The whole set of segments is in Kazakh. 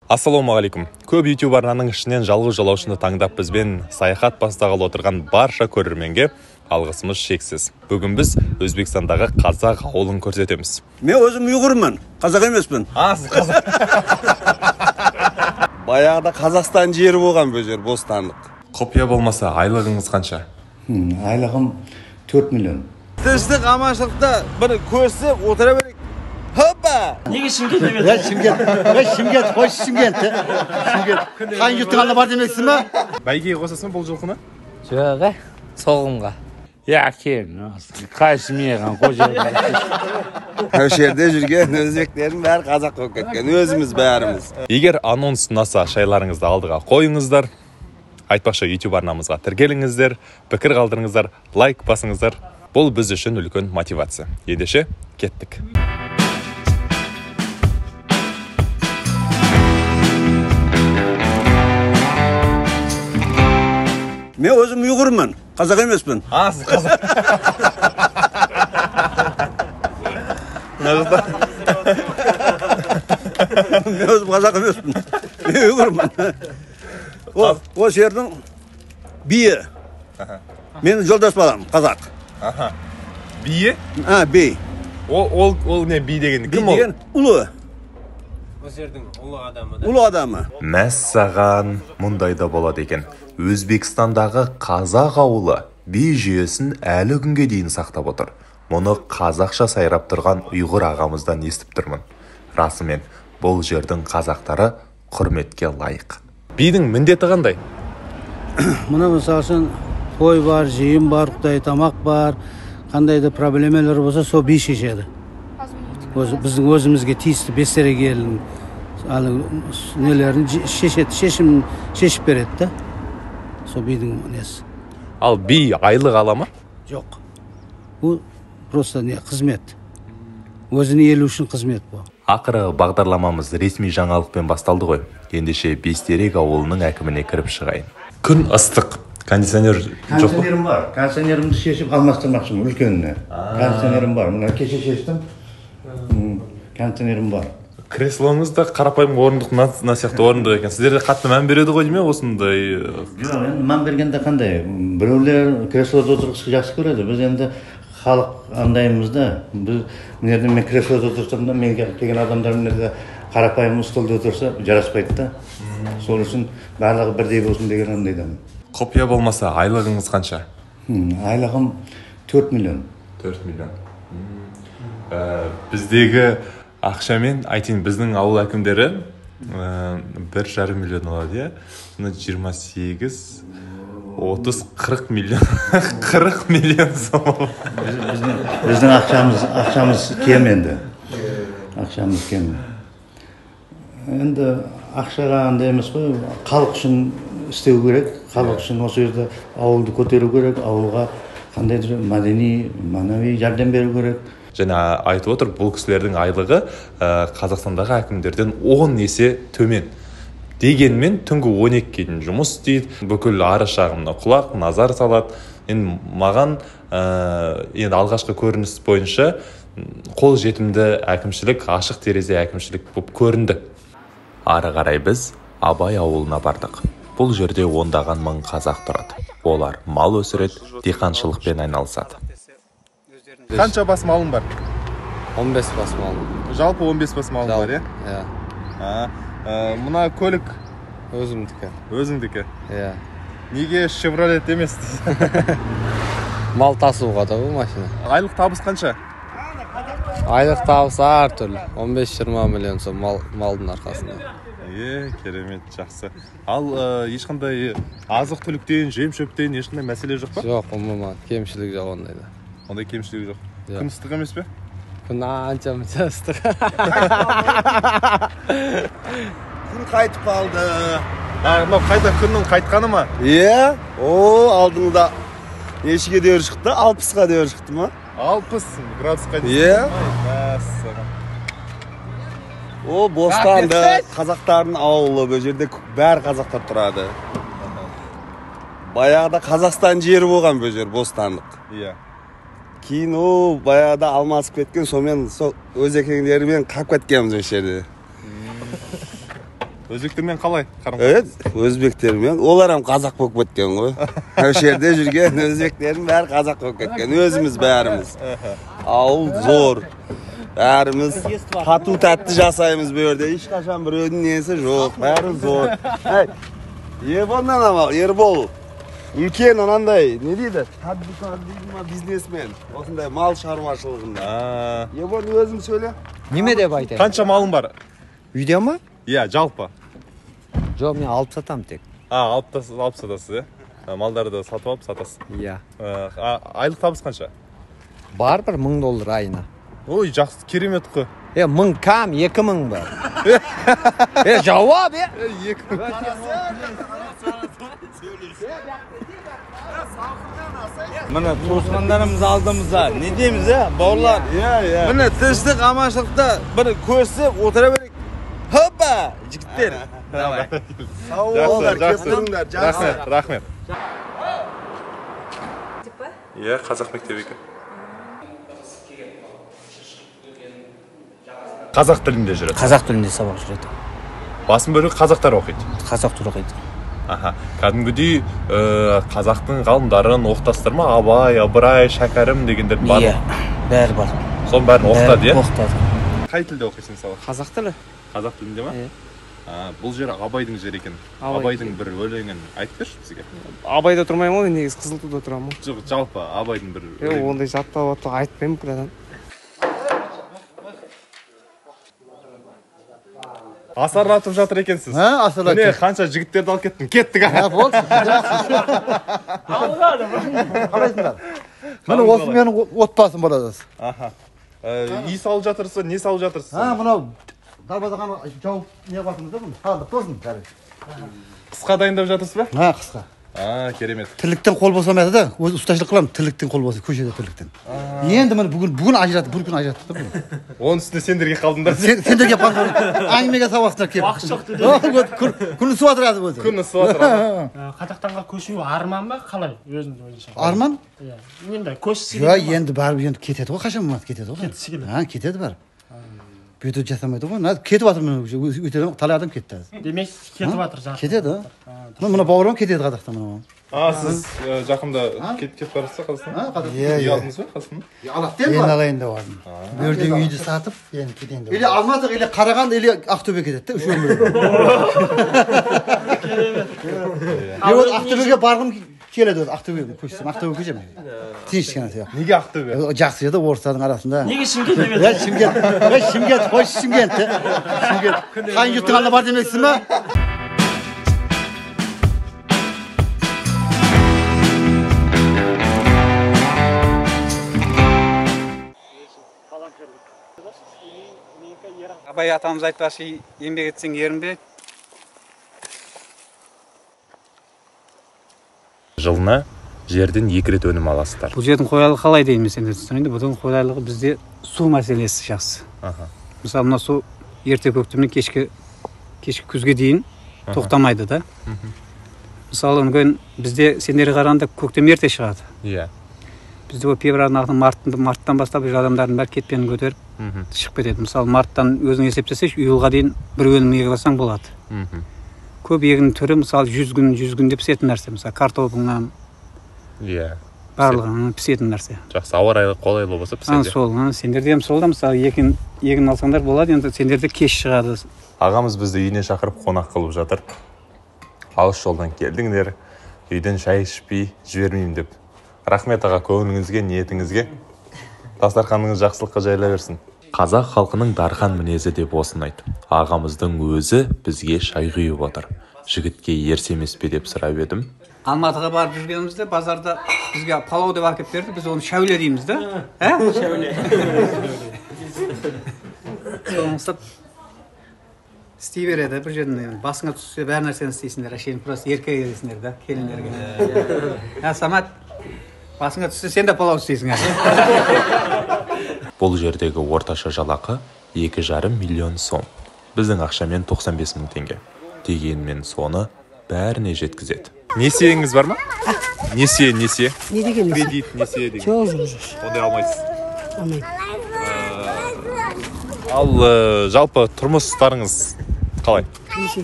Ассалаумағалейкум. Көп YouTube арнаның ішінен жалғыз жолаушыны таңдап бізбен саяхат бастағалы отырған барша көрерменге алғысымыз шексіз. Бүгін біз Өзбекстандағы қазақ ауылын көрсетеміз. Мен өзім ұйғырмын, қазақ емеспін. Сіз қазақ. Баяғыда Қазақстан жері болған бұл жер, бостандық. Құпия болмаса, айлығыңыз қанша? Айлығым 4 миллион. Тыныштық, аманшылықта бір көрсіп отыра берейік. Hoppa! Неге Шымкент емес? Шымкент, қойшы Шымкент. Қайын жұрттың алына бар демексің ба? Бәйгеге қосасың бұл жылқыны? Жоқ, соғымға. Кел, қайсы меған қожа. Осы жерде жүрген өзбектердің бәрі қазақ болып кеткен, өзіміз бәріміз. Егер анонс ұнаса, шайларыңызды алдыға қойыңыздар. Айтпақшы, YouTube арнамызға тіркеліңіздер, пікір қалдырыңыздар, лайк басыңыздар. Бұл біз үшін үлкен мотивация. Ендеше, кеттік. Мен өзім ұйғырмын, қазақ емеспін. Сіз қазақ. Мен өзім қазақ емеспін. Мен ұйғырмын. Ол жердің биі. Менің жолдас балам, қазақ. Бие? Би. Ол не би деген? Би деген ұлы. Осы жердің ұлы адамы. Ұлы адамы. Мәссаған, мұндай да болады екен. Өзбекстандағы қазақ ауылы би жүйесін әлі күнге дейін сақтап отыр. Мұны қазақша сайрап тұрған ұйғыр ағамыздан естіп тұрмын. Расымен, бұл жердің қазақтары құрметке лайық. Бидің міндеті қандай? Мұна мысалы үшін той бар, жиын бар, құдай тамақ бар, қандай да проблемалар болса, сол би шешеді. Біздің өзімізге тиісті бестерегелін нелерін шешіп береді да. Сол бидің несі. Ал би айлық ала ма? Жоқ. Бұл просто қызмет. Өзіне елу үшін қызмет бұл. Ақыры бағдарламамыз ресми жаңалықпен басталды ғой. Ендеше Бестерек ауылының әкіміне кіріп шығайын. Күн ыстық. Кондиционер жоқ па? Кондиционерім бар. Кондиционерімді шешіп алмастырмақшымын үлкеніне. Кондиционерім бар. Мұна кеше шештім. Кондиционерім бар. Креслоңыз да қарапайым орындық на сияқты орындық екен. Сіздерде қатты мән береді ғой дейме осындай? Жоқ, енді мән бергенде қандай? Біреулер креслода отырғысы жақсы көреді. Біз енді халық андаймыз да. Біз мен креслода отырсам да, мен келген адамдар қарапайым столда отырса жараспайды да. Сол үшін барлығы бірдей болсын деген андайдамын. Құпия болмаса, айлығыңыз қанша? Айлығым 4 миллион. 4 миллион. Біздегі ақшамен, айтайын, біздің ауыл әкімдері 1,5 миллион алады, 28, 30, 40 миллион. 40 миллион сом. Біздің ақшамыз кем енді. Ақшамыз кем. Енді ақшаға андай емес қой, халық үшін істеу керек, халық үшін осы жерде ауылды көтеру керек, ауылға қандай мәдени, манауи жәрдем беру керек. Және айтып отыр, бұл кісілердің айлығы Қазақстандағы әкімдерден 10 есе төмен. Дегенмен түнгі 12-ге дейін жұмыс істейді, бүкіл ары шағымына құлақ, назар салады. Енді маған алғашқы көрініс бойынша қол жетімді әкімшілік, ашық терезе әкімшілік болып көрінді. Ары қарай біз Абай ауылына бардық. Бұл жерде ондаған мың қазақ тұрады. Олар мал өсіреді, диқаншылықпен айналысады. Қанша бас малың бар? 15 бас малым. Жалпы 15 бас малың бар, Иә. Мұна көлік Өзімдікі. өзіңдікі. Иә. Неге Chevrolet емес? Мал тасуға да бұл машина. Айлық табыс қанша? Айлық табысы әртүрлі. 15-20 миллион сом малдың арқасында. Керемет, жақсы. Ал ешқандай азық түліктен, жем шөптен ешқандай мәселе жоқ па? Жоқ, ұмыма, кемшілік жоқ ондайда. Ондай кемшілік жоқ. Күн ыстық емес пе? Күн анша-мұнша ыстық. Күн қайтып қалды. Қайта күннің қайтқаны ма? Алдыңда нешеге дейін шықты? 60-ға дейін шықты ма? 60 градусқа дейін. Бостанды қазақтардың ауылы, бұл жерде бәрі қазақтар тұрады. Баяғыда Қазақстан жері болған бұл жер, бостандық. Кейін баяғыда алмасып кеткен, сонымен өз екеңдерімен қап кеткенбіз осы жерде. Өзбектермен қалай қарым Evet, Özbeklerмен. Olar ham Kazak болып кеткен ғой. O'sha yerде жүрген Özbeklerin bari Kazak болып кеткен. Өзіміз бәріміз. Ауыл зор. Бәріміз тату тәтті жасаймыз bu yerде. Ешқашан біреудің несі жоқ. Бәрі зор. Ерболдан амал, Ербол. Үлкен анандай, не дейді? Тадбикар дейді ма, бизнесмен. Осындай мал шаруашылығында. Ербол өзің сөйле. Неме деп айтайын? қанша малың бар? Үйде ма? Иә, жалпы. Жоқ, мен алып сатам тек. Алып сатасыз, иә? Малдарды сатып алып сатасыз. Иә. Айлық табыс қанша? Бар бір $1000 айына. Ой, жақсы, керемет қой. 1000 кам, 2000 бар. Жауап, 2000. Міне туысқандарымыз алдымызда. Не дейміз, бауырлар? Міне тыныштық, аманшылықта бір көрсіп отыра берейік. Hoppa! Жігіттер. Давай. Sağ olыңдар, кеп тұрыңдар. Рахмет. Иә, қазақ мектебі екен. Қазақ тілінде жүреді. Қазақ тілінде сабақ жүреді. Басым бөлігі қазақтар оқиды. Қазақ тілі оқиды. Кәдімгідей қазақтың ғалымдарын оқытасыздар ма? Абай, Ыбырай, Шәкәрім дегендер бар. Иә, бәрі бар. Соның бәрін оқытады, иә? Оқытады. Қай тілде оқисың сабақ? Қазақ тілі. Қазақ тілінде ма? Бұл жер Абайдың жері екен. Абайдың бір өлеңін айтып берші бізге. Абайда тұрмаймын ғой, негізі Қызылтуда тұрамын. Жоқ, жалпы Абайдың бір өлеңін. Ондай жаттап айтпаймын бүкіл. Асарлатып жатыр екенсіз. Асарлатып. Міне қанша жігіттерді алып кеттім. Кеттік. Болды. Қалайсыңдар? Міне осы менің отбасым болады. Үй салып жатырсыз, не салып жатырсыз? Мынау дарбазаға жауып не қыласыңыз да бұны? Қалдық болсын. Қысқа дайындап жатырсыз ба? Қысқа. Керемет. Тірліктен қол босамайды да, өзі ұсташылық қыламын, тірліктен қол босайды, көшеде тірліктен. Енді міне бүгін ажыратты, бір күн ажыратты да бүгін. Оның үстіне сендерге қалдыңдар. Сендерге келіп қалдыңдар. Әңгімеге саласыңдар келіп. Уақыт жоқ деді. Күні суатыр әді өзі. Күні суатыр. Қазақтанға көшу арман ба, қалай өзіңіз ойыңызша? Арман? Иә. Енді көшсі. Енді бәрі енді кетеді ғой, қашан кетеді ғой. Кетеді бәрі. Бүйтіп жасамайды ғой. Кетіп жатыр міне өтеден талай адам кетті. Демек кетіп жатыр жақын. Кетеді. Мына бауырым кетеді Қазақтан мына. Сіз жақында кетіп барасыз ба Қазақстаннан? Үй алдыңыз ба Қазақстаннан? Енді алайын деп алдым. Бұл жерде үйді сатып, енді кетейін деп. Или Алматы, или Қарағанды, или Ақтөбе кетеді де, үш өмір. Ақтөбеге барғым келеді, Ақтөбеге көшсем, Ақтөбеге көшемін. Тыныш кішкене сияқты. Неге Ақтөбе? Жақсы еді орыстардың арасында. Неге Шымкент емес? Шымкент, қойшы Шымкент. Қайын жұрттың алдына бар демексің ба? Абай атамыз айтпақшы, еңбек етсең ерінбе. Жылына жерден 2 рет өнім аласыздар. Бұл жердің қолайлығы қалай дейміз енді түсінеді. Бұның қолайлығы бізде су мәселесі жақсы. Мысалы, мына су ерте көктемнен кешкі күзге дейін тоқтамайды да. Мысалы, бізде сендерге қарағанда көктем ерте шығады. Иә. Бізде ол февральдың марттан бастап адамдардың бәрі кетпенін көтеріп шығып кетеді. Мысалы, марттан өзің есептесе, июльға дейін бір өнім егіп алсаң болады. Көп егін түрі, мысалы, 100 күн деп пісетін нәрсе. Мысалы, картоптың барлығы пісетін нәрсе. Жақсы, ауа райы қолайлы болса піседі. Сол, сендерде сол да, мысалы, егін алсаңдар болады, енді сендерде кеш шығады. Ағамыз бізді үйіне шақырып қонақ қылып жатыр. Алыс жолдан келдіңдер, үйден шай ішпей жібермеймін деп. Рахмет аға, көңіліңізге, ниетіңізге. Дастарханыңыз жақсылыққа жайыла берсін. Қазақ халқының дархан мінезі деп осыны айт. Ағамыздың өзі бізге шай құйып отыр. Жігітке ерсе емес пе деп сұрап едім. Алматыға барып жүргенімізде базарда бізге палау деп әкеп берді. Біз оны шәуле дейміз да. Шәуле. Соны ұстап істей береді. Бір жерден басыңа түссе бәр нәрсені істейсіңдер. Әшейін просто еркек едесіңдер да, келіндерге. Самат, басыңа түссе сен де палау істейсің. Бұл жердегі орташа жалақы 2,5 миллион сом. Біздің ақшамен 95 мың теңге. Дегенмен соны бәріне жеткізеді. Несиеңіз бар ма? Несие. Не деген несие? Кредит, несие деген. Жоқ. Ондай алмайсыз. Алмаймын. Ал жалпы тұрмыстарыңыз қалай?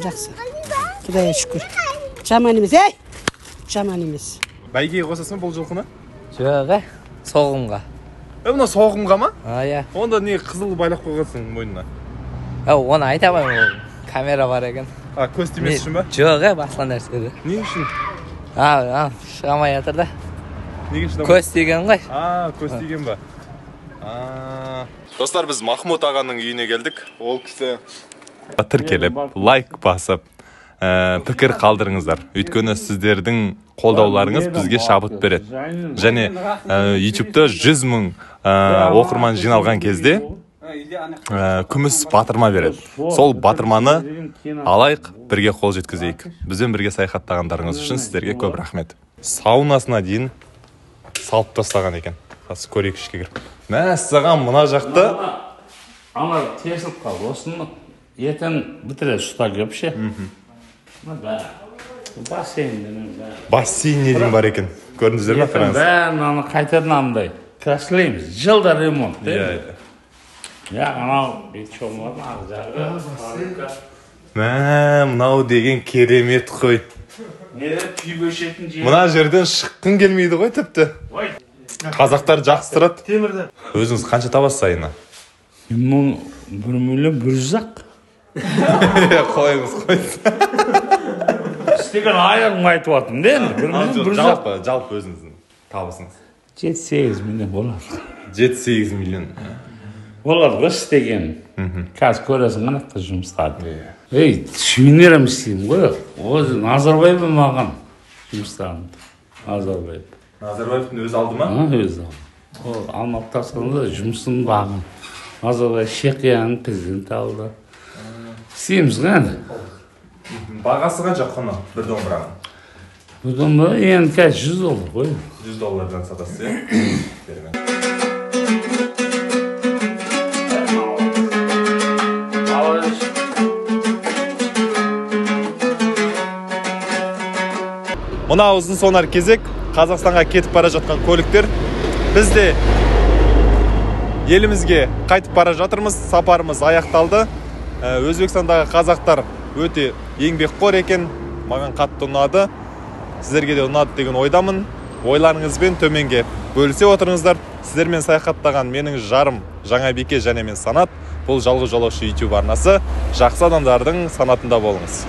Жақсы. Құдайға шүкір. Жаман емес, ей! Жаман емес. Бәйгеге қосасың бұл жылқыны? Жоқ, соғымға. Мына соғымға ма? Иә. Онда не қызыл байлап қойғансың мойнына? Оны айта алмаймын, камера бар екен. Көз тимес үшін ба? Жоқ, басқа нәрсе. Не үшін? Шыға алмай жатыр да. Неге шыдамай? Көз тиген ғой. Көз тиген ба? Достар, біз Махмут ағаның үйіне келдік. Ол кісі тіркеліп, лайк басып, пікір қалдырыңыздар. Өйткені сіздердің қолдауларыңыз бізге шабыт береді. Және YouTube-та 100 мың оқырман жиналған кезде күміс батырма береді. Сол батырманы алайық, бірге қол жеткізейік. Бізбен бірге саяхаттағандарыңыз үшін сіздерге көп рахмет. Саунасына дейін салып тастаған екен. Қазір көрейік ішке кіріп. Мәссаған, мына жақта ана тесіліп қалды. Осыны ертең бітіре сұта кеп ше. Бассейн неден бар екен. Көрдіңіздер ме? Бәрін аны қайтадан андай краслейміз. Жылда ремонт. Анау бет шомылатын ақ жағы. Мынау деген керемет қой. Мына жерден шыққың келмейді ғой тіпті. Қазақтар жақсы тұрады. Темірді. Өзіңіз қанша табасыз айына? 1 миллион 100 ақ. Қойыңыз. Істеген аяғым айтып атым де енді. 1 миллион 100 ақ. Жалпы өзіңіздің табысыңыз. 7-8 миллион болады. 7-8 миллион. Оларға істеген. Қазір көресің қанатқа жұмыстарды. Сүйінерім істеймін ғой. Өзі Назарбаев маған жұмыстарын. Назарбаевтың өзі алды ма? Өзі алды. Ол алмап тасқанда жұмысын бағын. Назарбаев Шекияның президенті алды. Істейміз ғанды. Бағасы қанша құны бір домбыраның? Бір домбыра енді қазір $100 ғой. $100 сатасыз, иә? Мына ұзын сонар кезек Қазақстанға кетіп бара жатқан көліктер. Біз де елімізге қайтып бара жатырмыз. Сапарымыз аяқталды. Өзбекстандағы қазақтар өте еңбекқор екен. Маған қатты ұнады. Сіздерге де ұнады деген ойдамын. Ойларыңызбен төменге бөлісе отырыңыздар. Сіздермен саяхаттаған менің жарым Жаңабике және мен Санат. Бұл жалғыз жолаушы YouTube арнасы. Жақсы адамдардың санатында болыңыз.